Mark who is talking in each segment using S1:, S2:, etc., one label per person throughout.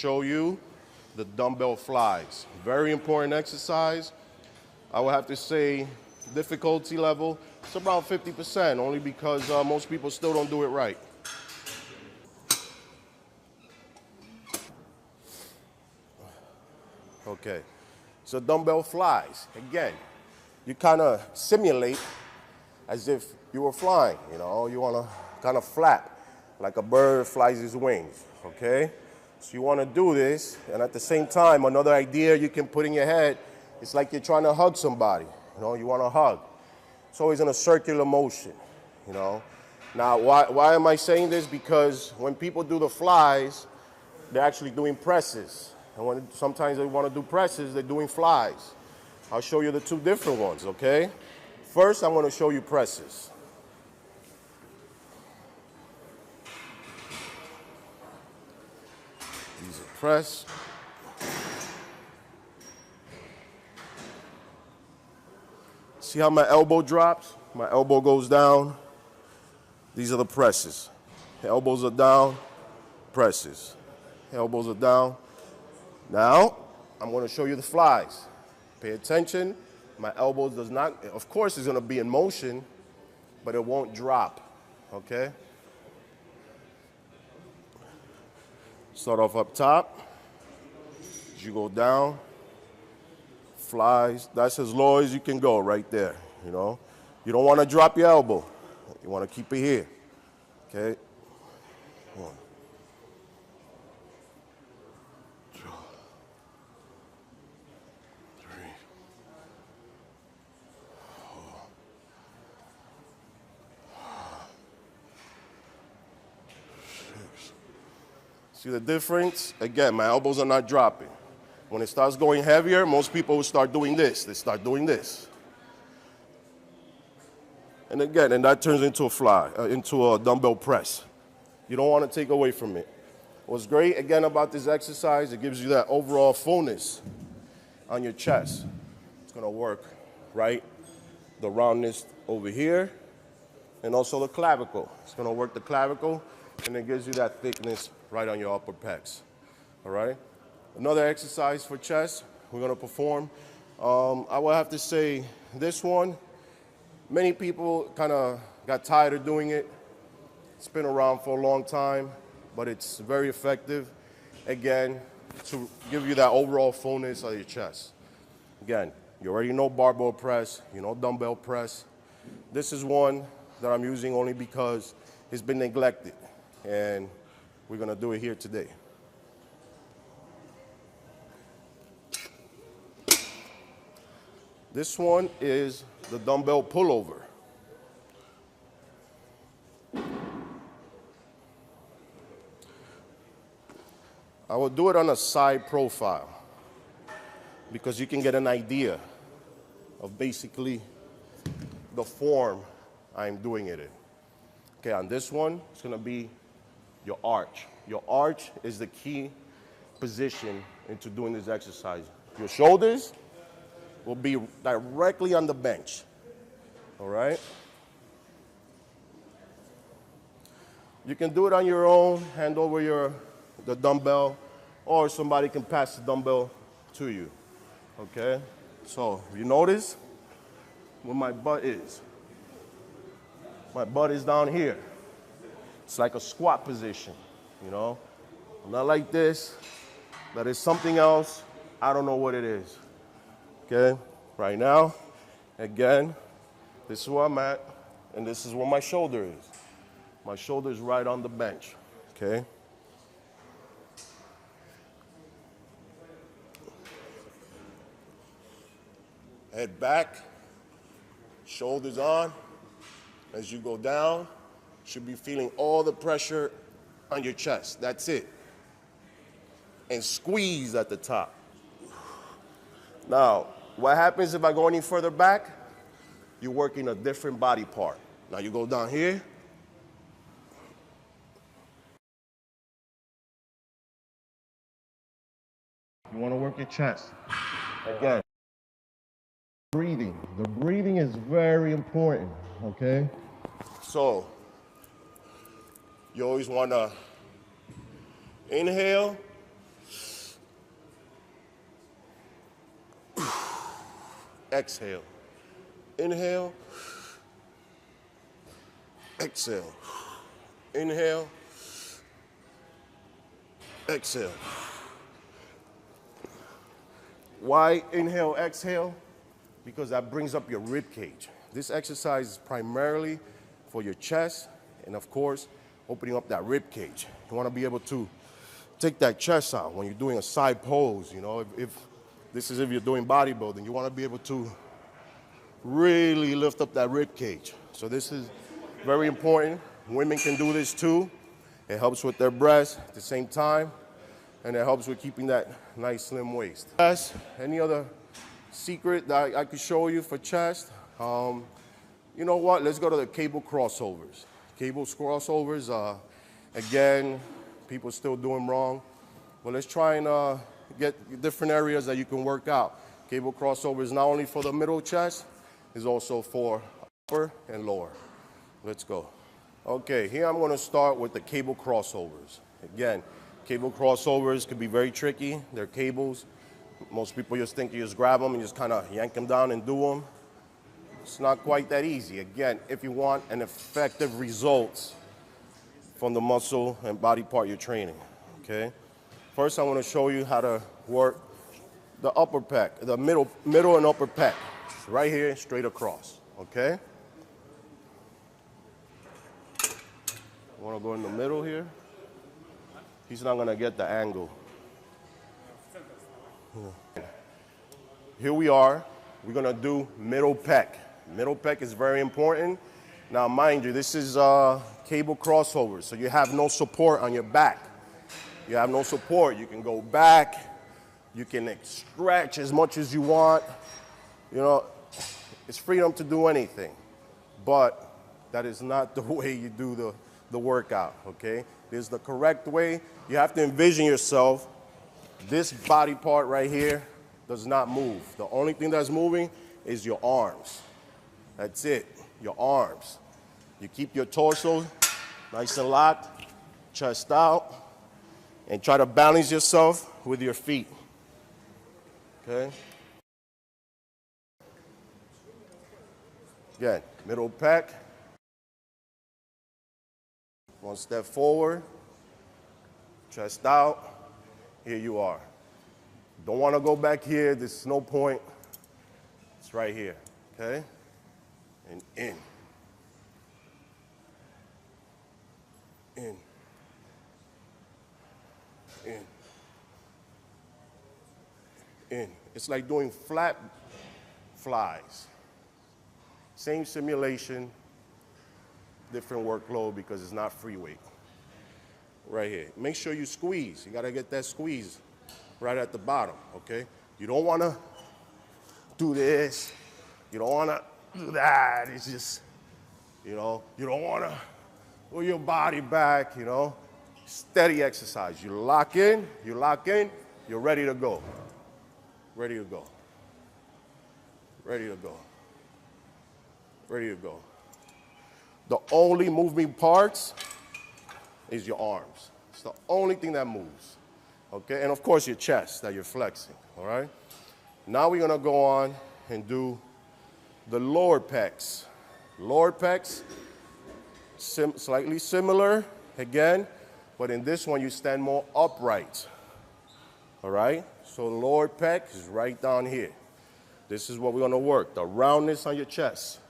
S1: show you the dumbbell flies. Very important exercise. I would have to say difficulty level, it's about 50%, only because most people still don't do it right. Okay, so dumbbell flies. Again, you kind of simulate as if you were flying, you know, you want to kind of flap like a bird flies his wings, okay? So you want to do this, and at the same time, another idea you can put in your head, it's like you're trying to hug somebody, you know, you want to hug. It's always in a circular motion, you know. Now, why am I saying this? Because when people do the flies, they're actually doing presses. And when sometimes they want to do presses, they're doing flies. I'll show you the two different ones, okay? First, I'm going to show you presses. These are press. See how my elbow drops? My elbow goes down. These are the presses. Elbows are down, presses. Elbows are down. Now, I'm going to show you the flies. Pay attention. My elbows does not, of course it's going to be in motion, but it won't drop, okay? Start off up top. As you go down, flies. That's as low as you can go right there, you know? You don't want to drop your elbow. You want to keep it here, okay? 1, 2, 3, 4. See the difference? Again, my elbows are not dropping. When it starts going heavier, most people will start doing this. They start doing this. And again, and that turns into a fly, into a dumbbell press. You don't want to take away from it. What's great, again, about this exercise, it gives you that overall fullness on your chest. It's going to work, right? The roundness over here, and also the clavicle. It's going to work the clavicle, and it gives you that thickness right on your upper pecs, all right? Another exercise for chest we're going to perform. I will have to say this one, many people kind of got tired of doing it. It's been around for a long time, but it's very effective, again, to give you that overall fullness of your chest. Again, you already know barbell press, you know dumbbell press. This is one that I'm using only because it's been neglected, and we're going to do it here today. This one is the dumbbell pullover. I will do it on a side profile because you can get an idea of basically the form I'm doing it in. Okay, on this one, it's going to be your arch. Your arch is the key position into doing this exercise. Your shoulders will be directly on the bench, all right? You can do it on your own, hand over the dumbbell, or somebody can pass the dumbbell to you, okay? So you notice where my butt is. My butt is down here. It's like a squat position, you know? Not like this. That is something else. I don't know what it is. Okay, right now, again, this is where I'm at, and this is where my shoulder is. My shoulder is right on the bench, okay? Head back, shoulders on. As you go down, you should be feeling all the pressure on your chest. That's it. And squeeze at the top. Now, what happens if I go any further back? You're working a different body part. Now you go down here. You want to work your chest. Again, breathing. The breathing is very important, okay? So, you always want to inhale exhale. Inhale, exhale. Inhale, exhale. Why inhale, exhale? Because that brings up your rib cage. This exercise is primarily for your chest and, of course, opening up that rib cage. You want to be able to take that chest out when you're doing a side pose. You know, if you're doing bodybuilding, you want to be able to really lift up that rib cage. So this is very important. Women can do this too. It helps with their breasts at the same time, and it helps with keeping that nice slim waist. Any other secret that I could show you for chest? You know what? Let's go to the cable crossovers. Cable crossovers, again, people still do them wrong. But let's try and get different areas that you can work out. Cable crossovers not only for the middle chest, is also for upper and lower. Let's go. Okay, here I'm gonna start with the cable crossovers. Again, cable crossovers can be very tricky. They're cables. Most people just think you just grab them and just kind of yank them down and do them. It's not quite that easy. Again, if you want an effective results from the muscle and body part you're training, okay? First, I want to show you how to work the upper pec, the middle and upper pec, right here, straight across, okay? I want to go in the middle here. He's not going to get the angle. Here we are. We're going to do middle pec. Middle pec is very important. Now, mind you, this is cable crossover, so you have no support on your back. You have no support. You can go back. You can stretch as much as you want. You know, it's freedom to do anything. But that is not the way you do the workout, okay? There's the correct way. You have to envision yourself. This body part right here does not move. The only thing that's moving is your arms. That's it, your arms. You keep your torso nice and locked, chest out, and try to balance yourself with your feet, okay? Again, middle pec. One step forward, chest out, here you are. Don't want to go back here, there's no point. It's right here, okay? And in. In. In. In. It's like doing flat flies. Same simulation, different workload because it's not free weight. Right here. Make sure you squeeze. You got to get that squeeze right at the bottom, okay? You don't want to do this. You don't want to do that. It's just, you know, you don't want to pull your body back, you know. Steady exercise. You lock in, you're ready to go. Ready to go. Ready to go. Ready to go. The only moving parts is your arms. It's the only thing that moves, okay? And of course your chest that you're flexing, all right? Now we're gonna go on and do the lower pecs. Lower pecs, slightly similar, again, but in this one you stand more upright, all right? So the lower pec is right down here. This is what we're gonna work, the roundness on your chest.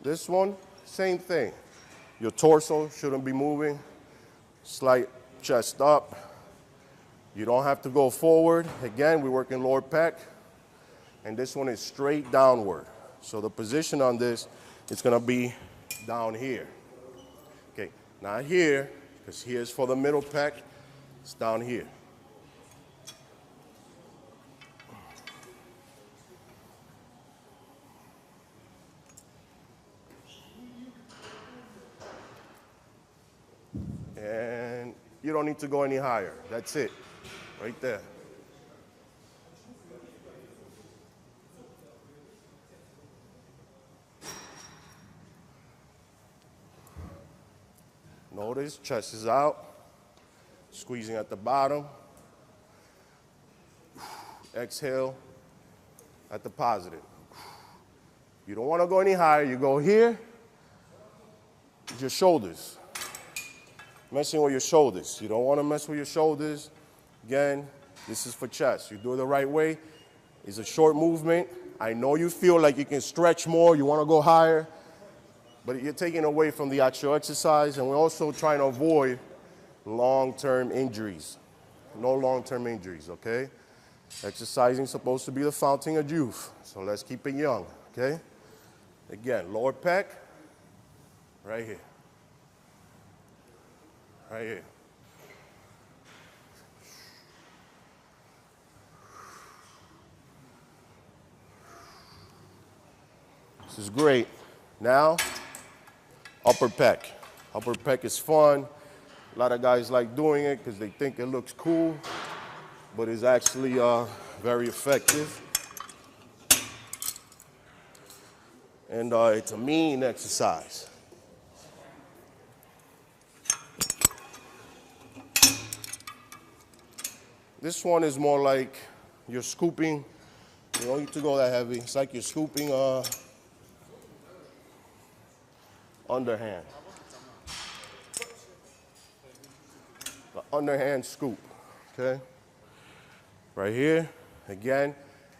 S1: This one, same thing. Your torso shouldn't be moving. Slight chest up. You don't have to go forward. Again, we're working lower pec. And this one is straight downward. So the position on this is gonna be down here. Okay, not here, because here's for the middle pec. It's down here. And you don't need to go any higher. That's it, right there. Notice chest is out, squeezing at the bottom. Exhale at the positive. You don't want to go any higher. You go here, your shoulders. Messing with your shoulders. You don't want to mess with your shoulders. Again, this is for chest. You do it the right way. It's a short movement. I know you feel like you can stretch more, you want to go higher, but you're taking away from the actual exercise, and we're also trying to avoid long-term injuries. No long-term injuries, okay? Exercising is supposed to be the fountain of youth, so let's keep it young, okay? Again, lower pec, right here. Right here. This is great. Now, upper pec. Upper pec is fun. A lot of guys like doing it because they think it looks cool, but it's actually very effective. And it's a mean exercise. This one is more like you're scooping. You don't need to go that heavy. It's like you're scooping underhand. The underhand scoop, okay? Right here, again,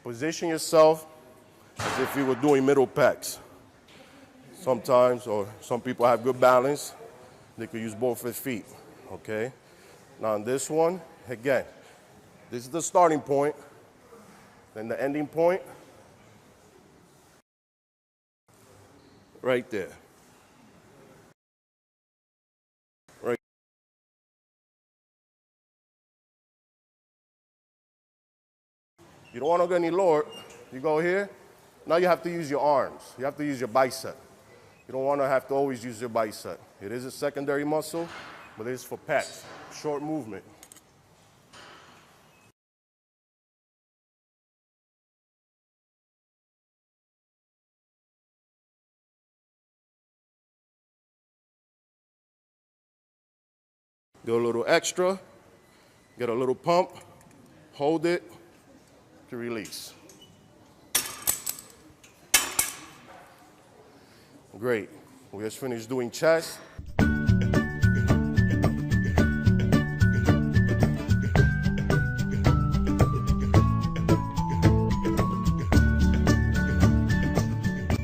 S1: position yourself as if you were doing middle pecs. Sometimes, or some people have good balance, they could use both their feet, okay? Now on this one, again, this is the starting point, then the ending point, right there. Right. You don't want to go any lower. You go here. Now you have to use your arms. You have to use your bicep. You don't want to have to always use your bicep. It is a secondary muscle, but it is for pecs. Short movement. Do a little extra, get a little pump, hold it to release. Great. We just finished doing chest.